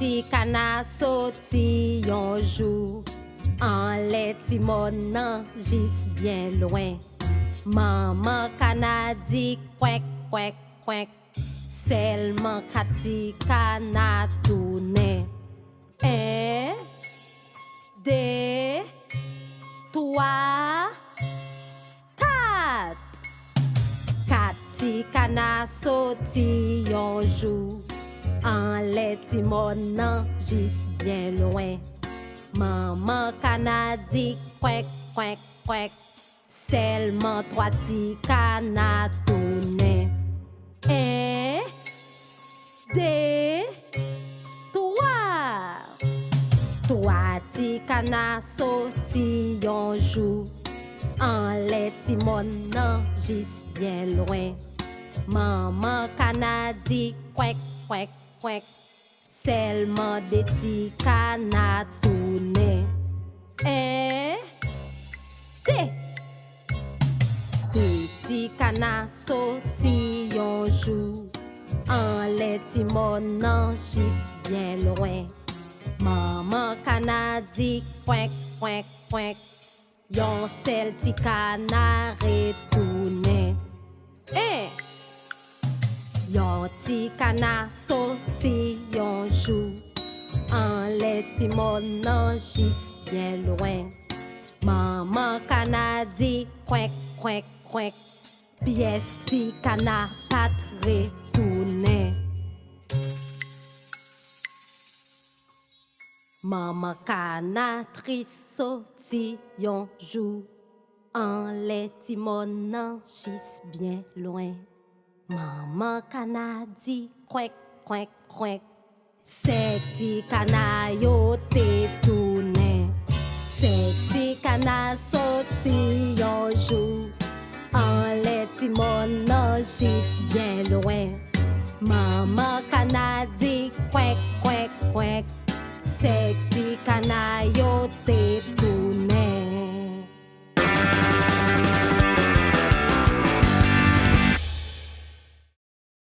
ti kana soti yon jou en les ti mon nan jis bien loin. Maman kana di kwek kwek kwek, seulement kati kana tourner. 1, 2, 3, 4. Kati kana soti yon jou en les ti mon nan jis bien loin. Maman kana di kwek kwek kwek, seulement 3 ti kana tourner. 1, 2, 3. 3 ti kana soti yon jou en les ti mon nan jis bien loin. Maman kana di kwek kwek kwek, seulement 2 ti kana tourner. 1, 2. 2 ti kana soti yon jou en les ti mon nan jis bien loin. Maman kana di kwek kwek kwek, yon sel ti kana retourner. 1. Yon ti kana soti yon jou en les ti mon nan jis bien loin. Maman kana di kwek kwek kwek, pièce ti kana pat retourner. Maman kana triste soti yon jou en les ti mon nan jis bien loin. Maman kana di kwek kwek kwek, se ti kana yo te tourner. Se ti kana soti yon jou en les ti mon nan jis bien loin. Maman kana di kwek kwek kwek, se ti kana yo te tourner.